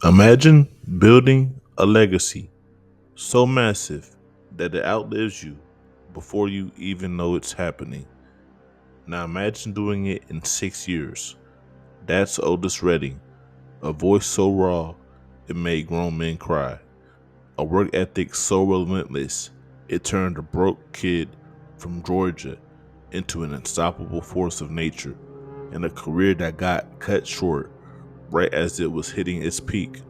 Imagine building a legacy so massive that it outlives you before you even know it's happening. Now imagine doing it in 6 years. That's Otis Redding, a voice so raw it made grown men cry, a work ethic so relentless it turned a broke kid from Georgia into an unstoppable force of nature, and a career that got cut short right as it was hitting its peak.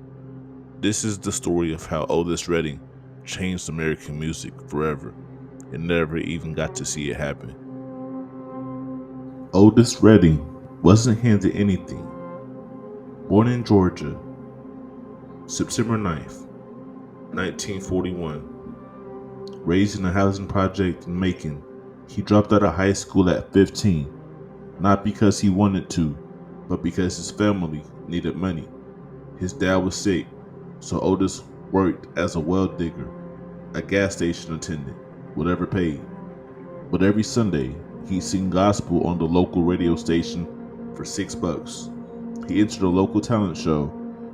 This is the story of how Otis Redding changed American music forever and never even got to see it happen. Otis Redding wasn't handed anything. Born in Georgia, September 9th, 1941, raised in a housing project in Macon, he dropped out of high school at 15, not because he wanted to, but because his family needed money. His dad was sick, so Otis worked as a well digger, a gas station attendant, whatever paid. But every Sunday, he'd sing gospel on the local radio station for $6. He entered a local talent show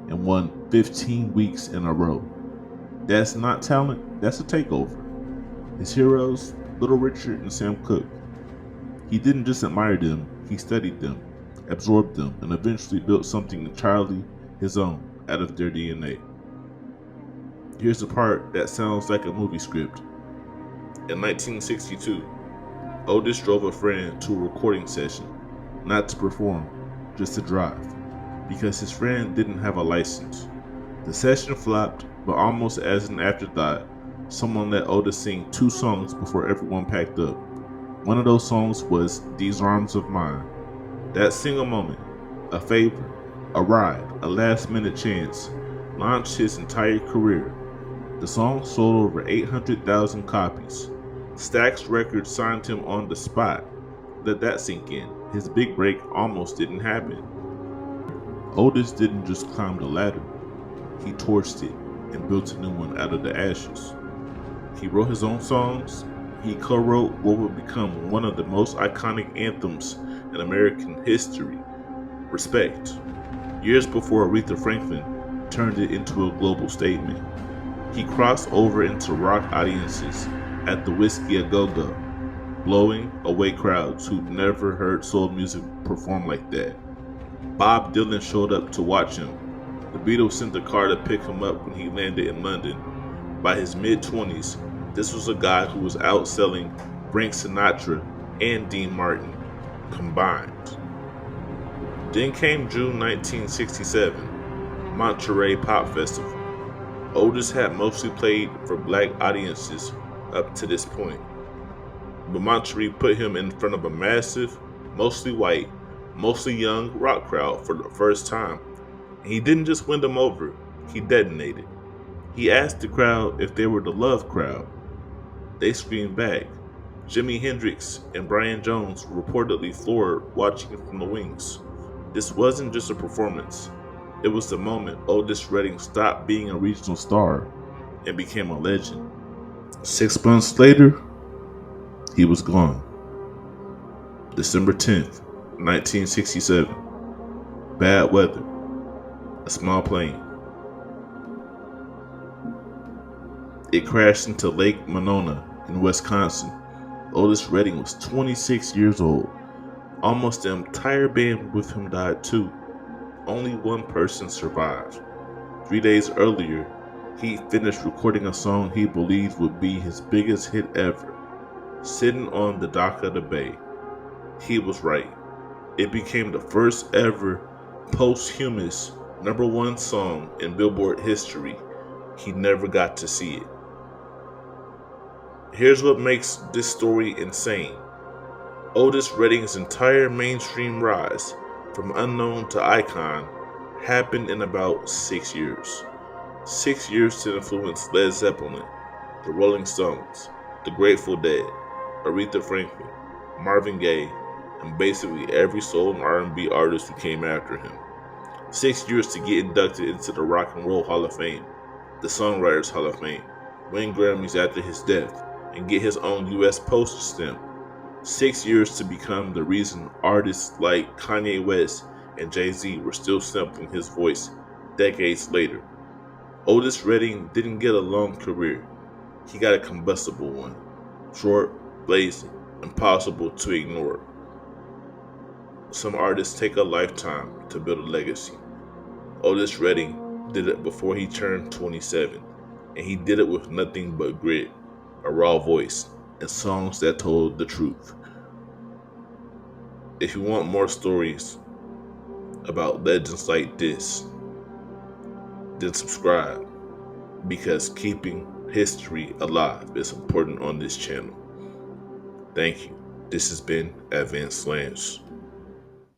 and won 15 weeks in a row. That's not talent, that's a takeover. His heroes, Little Richard and Sam Cooke. He didn't just admire them, he studied them, absorbed them, and eventually built something entirely his own out of their DNA. Here's the part that sounds like a movie script. In 1962, Otis drove a friend to a recording session, not to perform, just to drive, because his friend didn't have a license. The session flopped, but almost as an afterthought, someone let Otis sing two songs before everyone packed up. One of those songs was These Arms of Mine. That single moment, a favor, a ride, a last minute chance, launched his entire career. The song sold over 800,000 copies. Stax Records signed him on the spot. Let that sink in. His big break almost didn't happen. Otis didn't just climb the ladder, he torched it and built a new one out of the ashes. He wrote his own songs. He co-wrote what would become one of the most iconic anthems in American history, Respect, years before Aretha Franklin turned it into a global statement. He crossed over into rock audiences at the Whiskey A Go-Go, blowing away crowds who'd never heard soul music perform like that. Bob Dylan showed up to watch him. The Beatles sent a car to pick him up when he landed in London. By his mid-20s, this was a guy who was outselling Frank Sinatra and Dean Martin combined. Then came June 1967, Monterey Pop Festival. Otis had mostly played for black audiences up to this point, but Monterey put him in front of a massive, mostly white, mostly young rock crowd for the first time. And he didn't just win them over, he detonated. He asked the crowd if they were the love crowd. They screamed back. Jimi Hendrix and Brian Jones were reportedly floored watching it from the wings. This wasn't just a performance. It was the moment Otis Redding stopped being a regional star and became a legend. 6 months later, he was gone. December 10th, 1967. Bad weather. A small plane. It crashed into Lake Monona in Wisconsin. Otis Redding was 26 years old. Almost the entire band with him died too. Only one person survived. 3 days earlier, he finished recording a song he believed would be his biggest hit ever, Sittin On the Dock of the Bay. He was right. It became the first ever posthumous #1 song in Billboard history. He never got to see it. Here's what makes this story insane. Otis Redding's entire mainstream rise, from unknown to icon, happened in about 6 years. 6 years to influence Led Zeppelin, the Rolling Stones, the Grateful Dead, Aretha Franklin, Marvin Gaye, and basically every soul and R&B artist who came after him. 6 years to get inducted into the Rock and Roll Hall of Fame, the Songwriters Hall of Fame, win Grammys after his death, and get his own US postage stamp. 6 years to become the reason artists like Kanye West and Jay-Z were still sampling his voice decades later. Otis Redding didn't get a long career. He got a combustible one. Short, blazing, impossible to ignore. Some artists take a lifetime to build a legacy. Otis Redding did it before he turned 27, and he did it with nothing but grit, a raw voice, and songs that told the truth. If you want more stories about legends like this, then subscribe, because keeping history alive is important on this channel. Thank you. This has been Advanced Slams.